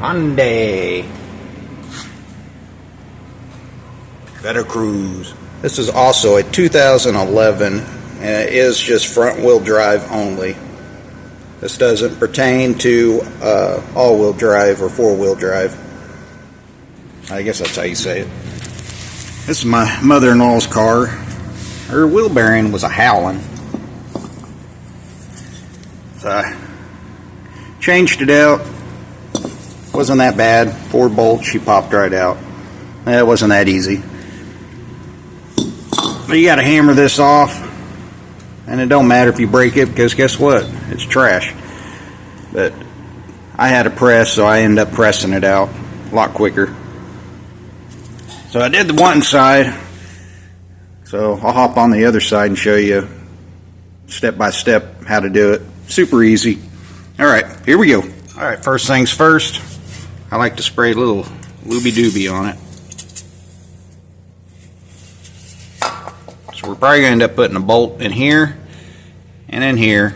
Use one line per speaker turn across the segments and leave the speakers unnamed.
Hyundai Veracruz. This is also a 2011 and it is just front wheel drive only. This doesn't pertain to all-wheel drive or four-wheel drive. I guess that's how you say it. This is my mother-in-law's car. Her wheel bearing was a howling. So I changed it out. Wasn't that bad. 4 bolts, she popped right out. It wasn't that easy. But you got to hammer this off, and it don't matter if you break it, because guess what? It's trash. But I had a press, so I ended up pressing it out a lot quicker. So I did the one side, so I'll hop on the other side and show you step by step how to do it. Super easy. Alright, here we go. Alright, first things first, I like to spray a little looby-dooby on it. So we're probably going to end up putting a bolt in here and in here.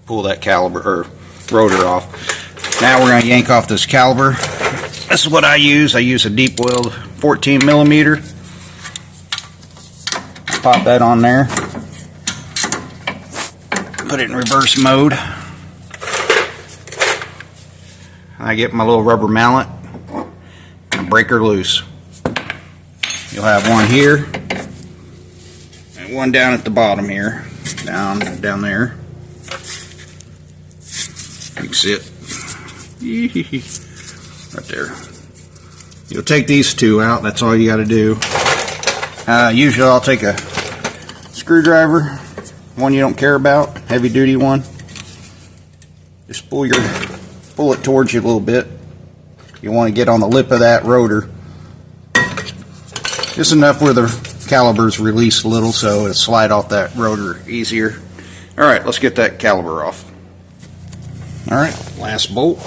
Pull that caliper or rotor off. Now we're going to yank off this caliper. This is what I use. I use a deep weld 14 millimeter. Pop that on there. Put it in reverse mode. I get my little rubber mallet and break her loose. You'll have one here and one down at the bottom here. Down there. You can see it. Right there. You'll take these two out. That's all you got to do. Usually I'll take a screwdriver, one you don't care about, heavy duty one. Just pull it towards you a little bit. You want to get on the lip of that rotor. Just enough where the caliper's released a little so it'll slide off that rotor easier. Alright, let's get that caliper off. Alright, last bolt.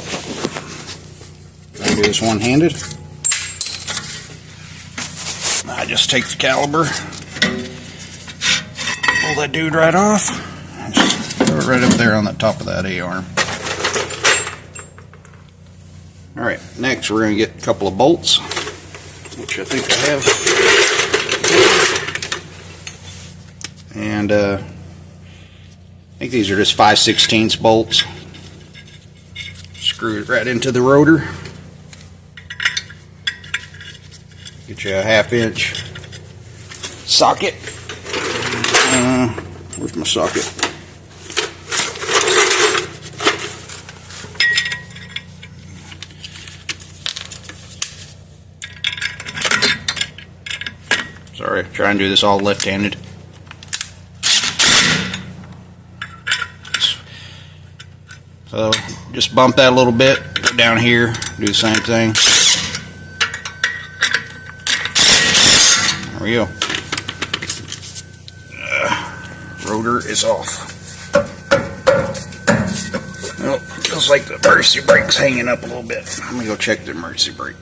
I'll do this one-handed. I just take the caliper, pull that dude right off, and just throw it right up there on the top of that A-arm. Alright, next we're going to get a couple of bolts, which I think I have. And I think these are just 5/16 bolts. Screw it right into the rotor. Get you a 1/2 inch socket. Where's my socket? Sorry, trying to do this all left-handed. So just bump that a little bit, go down here, do the same thing. There we go. Rotor is off. Oh, feels like the emergency brake's hanging up a little bit. Let me go check the emergency brake.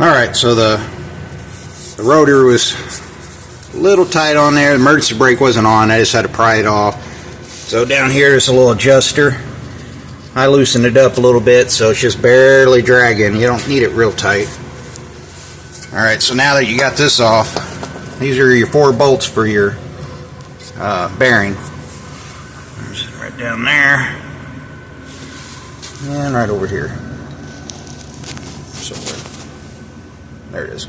Alright, so the rotor was a little tight on there. The emergency brake wasn't on. I just had to pry it off. So down here is a little adjuster. I loosened it up a little bit so it's just barely dragging. You don't need it real tight. Alright, so now that you got this off, these are your 4 bolts for your bearing. There's right down there. And right over here. Somewhere. There it is.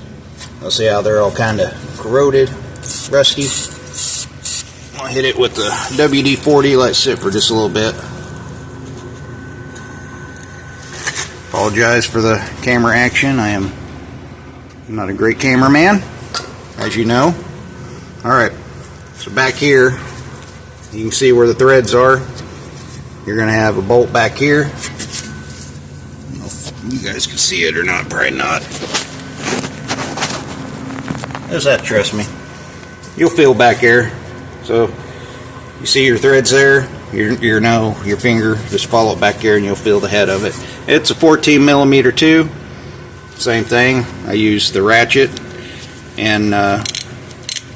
You'll see how they're all kind of corroded, rusty. I'll hit it with the WD-40, let it sit for just a little bit. Apologize for the camera action. I'm not a great cameraman, as you know. Alright, so back here, you can see where the threads are. You're going to have a bolt back here. I don't know if you guys can see it or not, probably not. There's that, trust me. You'll feel back here. So, you see your threads there? Your finger, just follow it back here and you'll feel the head of it. It's a 14 millimeter too. Same thing. I use the ratchet and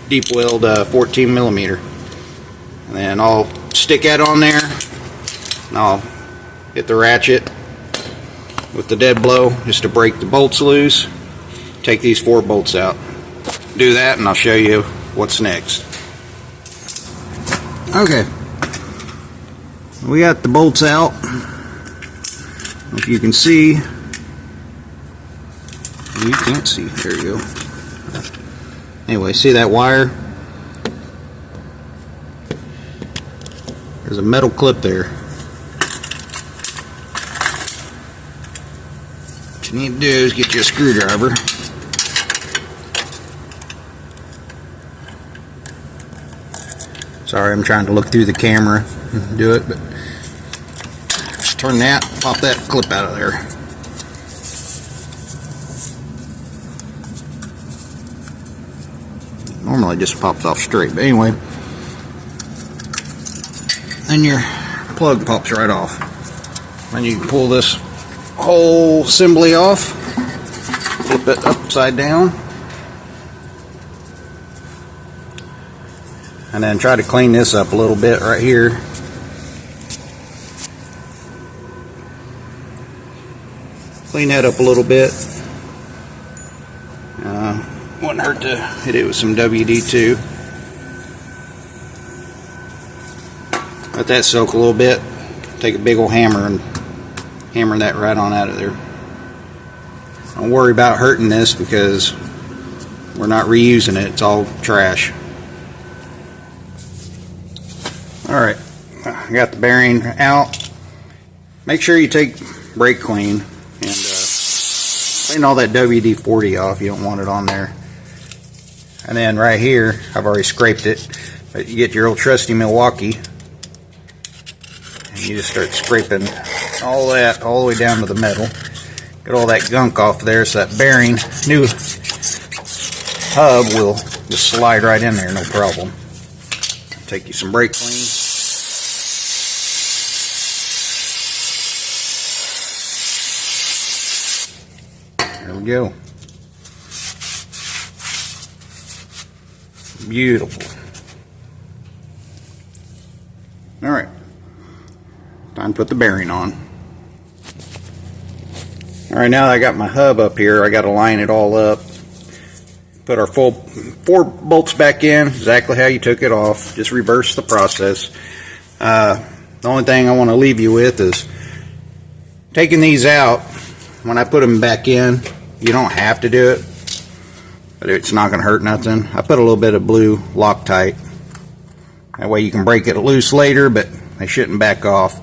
deep weld 14 millimeter. And then I'll stick that on there and I'll hit the ratchet with the dead blow just to break the bolts loose. Take these 4 bolts out. Do that and I'll show you what's next. Okay, we got the bolts out. If you can see, you can't see, there you go. Anyway, see that wire? There's a metal clip there. What you need to do is get you a screwdriver. Sorry, I'm trying to look through the camera and do it, but just turn that, pop that clip out of there. Normally it just pops off straight, but anyway, then your plug pops right off. Then you can pull this whole assembly off, flip it upside down, and then try to clean this up a little bit right here. Clean that up a little bit. Wouldn't hurt to hit it with some WD-2. Let that soak a little bit. Take a big old hammer and hammer that right on out of there. Don't worry about hurting this because we're not reusing it. It's all trash. Alright, I got the bearing out. Make sure you take brake clean and clean all that WD-40 off. You don't want it on there. And then right here, I've already scraped it, but you get your old trusty Milwaukee and you just start scraping all that all the way down to the metal. Get all that gunk off there so that bearing, new hub will just slide right in there, no problem. Take you some brake clean. There we go. Beautiful. Alright. Time to put the bearing on. Alright, now that I got my hub up here, I got to line it all up. Put our full 4 bolts back in, exactly how you took it off. Just reverse the process. The only thing I want to leave you with is taking these out. When I put them back in, you don't have to do it, but it's not going to hurt nothing. I put a little bit of blue Loctite. That way you can break it loose later, but they shouldn't back off.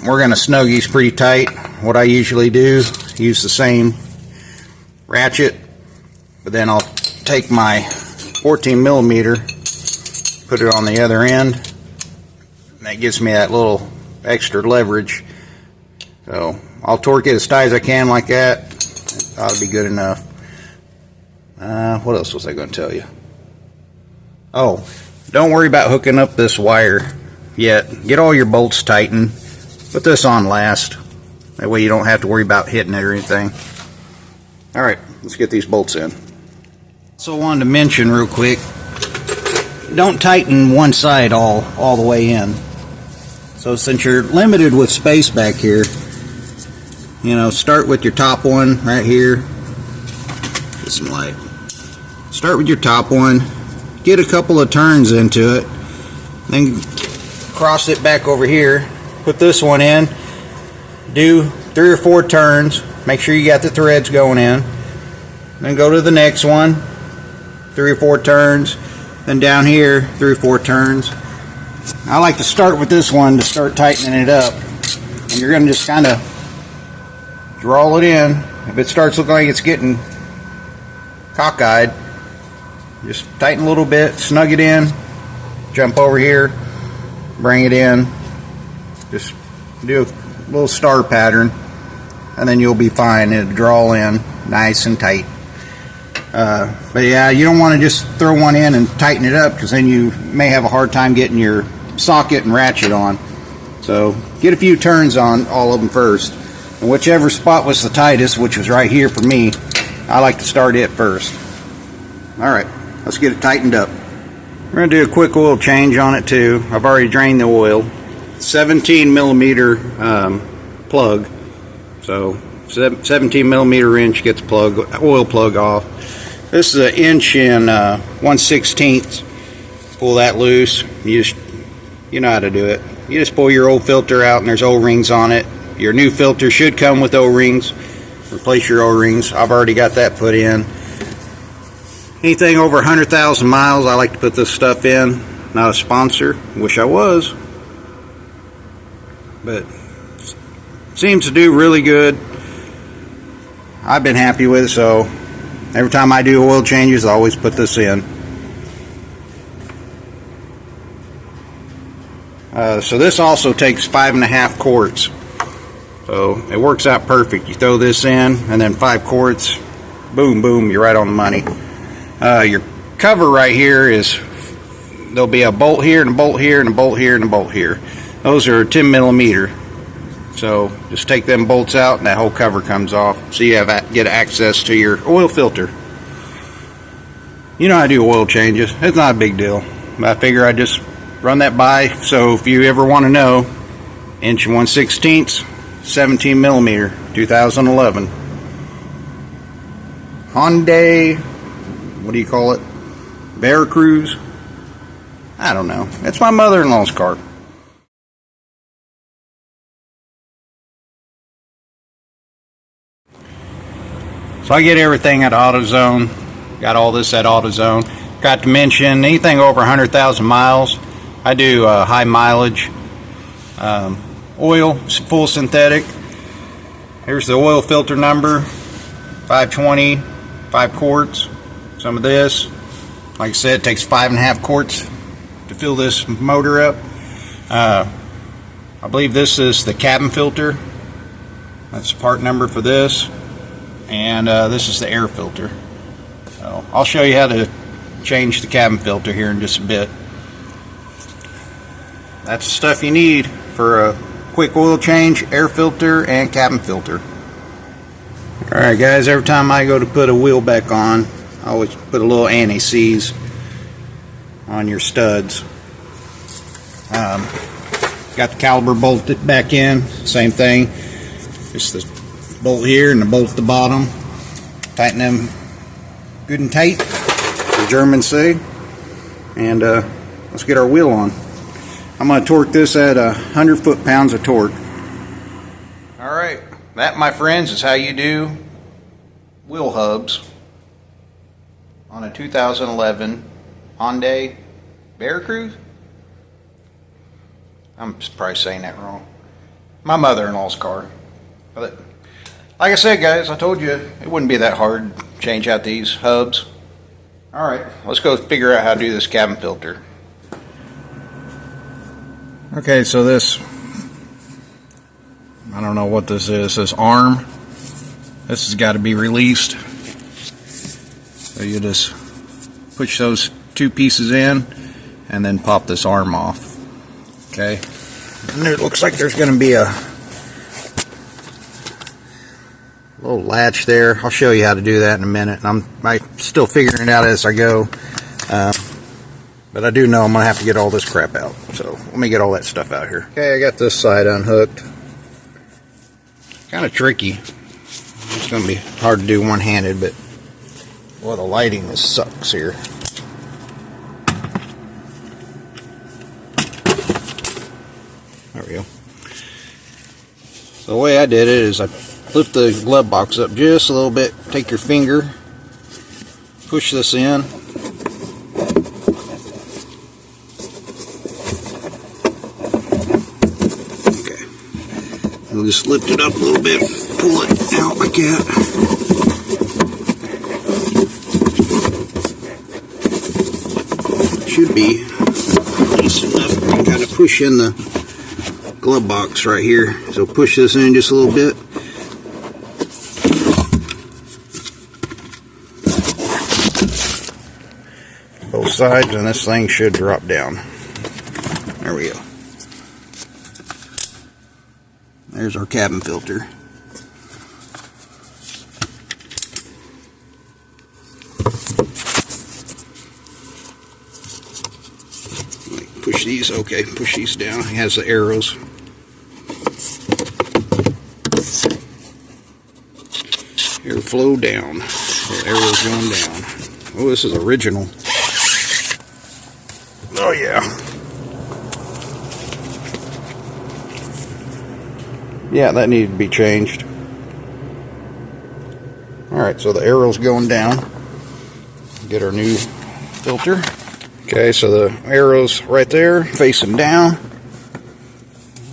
We're going to snug these pretty tight. What I usually do, use the same ratchet, but then I'll take my 14 millimeter, put it on the other end, and that gives me that little extra leverage. So I'll torque it as tight as I can like that. That ought to be good enough. What else was I going to tell you? Oh, don't worry about hooking up this wire yet. Get all your bolts tightened. Put this on last. That way you don't have to worry about hitting it or anything. Alright, let's get these bolts in. So I wanted to mention real quick, don't tighten one side all the way in. So since you're limited with space back here, you know, start with your top one right here. Get some light. Start with your top one. Get a couple of turns into it. Then cross it back over here. Put this one in. Do 3 or 4 turns. Make sure you got the threads going in. Then go to the next one. 3 or 4 turns. Then down here, 3 or 4 turns. I like to start with this one to start tightening it up. And you're going to just kind of draw it in. If it starts looking like it's getting cockeyed, just tighten a little bit, snug it in, jump over here, bring it in, just do a little star pattern, and then you'll be fine. It'll draw in nice and tight. But yeah, you don't want to just throw one in and tighten it up, because then you may have a hard time getting your socket and ratchet on. So get a few turns on all of them first, and whichever spot was the tightest, which was right here for me, I like to start it first. Alright, let's get it tightened up. We're going to do a quick oil change on it too. I've already drained the oil. 17 millimeter plug, So 17 millimeter wrench gets oil plug off. This is an inch and 1/16. Pull that loose. You know how to do it. You just pull your old filter out, and there's O-rings on it. Your new filter should come with O-rings. Replace your O-rings. I've already got that put in. Anything over 100,000 miles, I like to put this stuff in. Not a sponsor. Wish I was. But seems to do really good. I've been happy with it, so every time I do oil changes, I always put this in. So this also takes 5.5 quarts. So it works out perfect. You throw this in, and then 5 quarts, boom, boom, you're right on the money. Your cover right here is, there'll be a bolt here, and a bolt here, and a bolt here, and a bolt here. Those are 10 millimeter. So just take them bolts out, and that whole cover comes off. So you get access to your oil filter. You know how to do oil changes. It's not a big deal. But I figure I just run that by. So if you ever want to know, inch and 1/16, 17 millimeter, 2011. Hyundai, what do you call it? Veracruz? I don't know. It's my mother-in-law's car. So I get everything at AutoZone. Got all this at AutoZone. Got to mention anything over 100,000 miles. I do high mileage. Oil, full synthetic. Here's the oil filter number. 520, 5 quarts. Some of this. Like I said, it takes 5.5 quarts to fill this motor up. I believe this is the cabin filter. That's the part number for this. And this is the air filter. So I'll show you how to change the cabin filter here in just a bit. That's the stuff you need for a quick oil change: air filter and cabin filter. Alright guys, every time I go to put a wheel back on, I always put a little anti-seize on your studs. Got the caliper bolted back in, same thing. Just the bolt here and the bolt at the bottom. Tighten them good and tight, the Germans say. And let's get our wheel on. I'm going to torque this at 100 foot-pounds of torque. Alright, that, my friends, is how you do wheel hubs on a 2011 Hyundai Veracruz. I'm probably saying that wrong. My mother-in-law's car. But like I said, guys, I told you it wouldn't be that hard to change out these hubs. Alright, let's go figure out how to do this cabin filter. Okay, so this, I don't know what this is. This arm, this has got to be released. So you just push those 2 pieces in and then pop this arm off. Okay, and it looks like there's going to be a little latch there. I'll show you how to do that in a minute. I'm still figuring it out as I go. But I do know I'm going to have to get all this crap out. So let me get all that stuff out here. Okay, I got this side unhooked. Kind of tricky. It's going to be hard to do one-handed, but well, the lighting just sucks here. There we go. So the way I did it is I lift the glove box up just a little bit. Take your finger, push this in. We'll just lift it up a little bit, pull it out like that. Should be just enough to kind of push in the glove box right here. So push this in just a little bit. Both sides, and this thing should drop down. There we go. There's our cabin filter. Push these, okay, push these down. It has the arrows. airflow down. The arrow's going down. Oh, this is original. Oh yeah. Yeah, that needed to be changed. Alright, so the arrow's going down. Get our new filter. Okay, so the arrow's right there, facing down.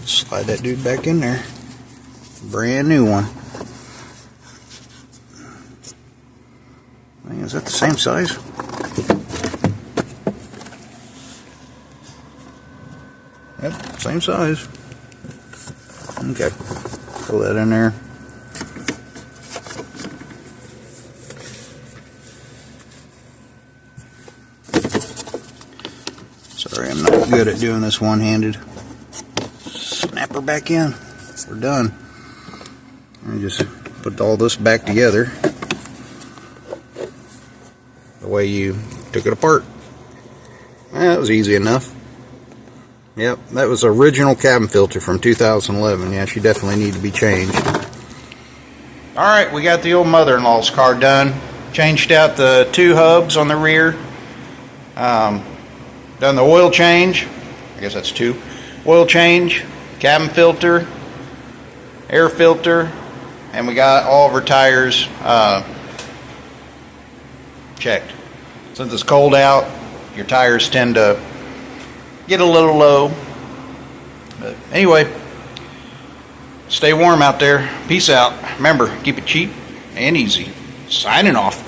Slide that dude back in there. Brand new one. Is that the same size? Yep, same size. Okay, throw that in there. Sorry, I'm not good at doing this one-handed. Snap her back in. We're done. And just put all this back together the way you took it apart. That was easy enough. Yep, that was the original cabin filter from 2011. Yeah, she definitely needs to be changed. Alright, we got the old mother-in-law's car done. Changed out the two hubs on the rear. Done the oil change. I guess that's two. Oil change, cabin filter, air filter, and we got all of her tires checked. Since it's cold out, your tires tend to get a little low. But anyway, stay warm out there. Peace out. Remember, keep it cheap and easy. Signing off.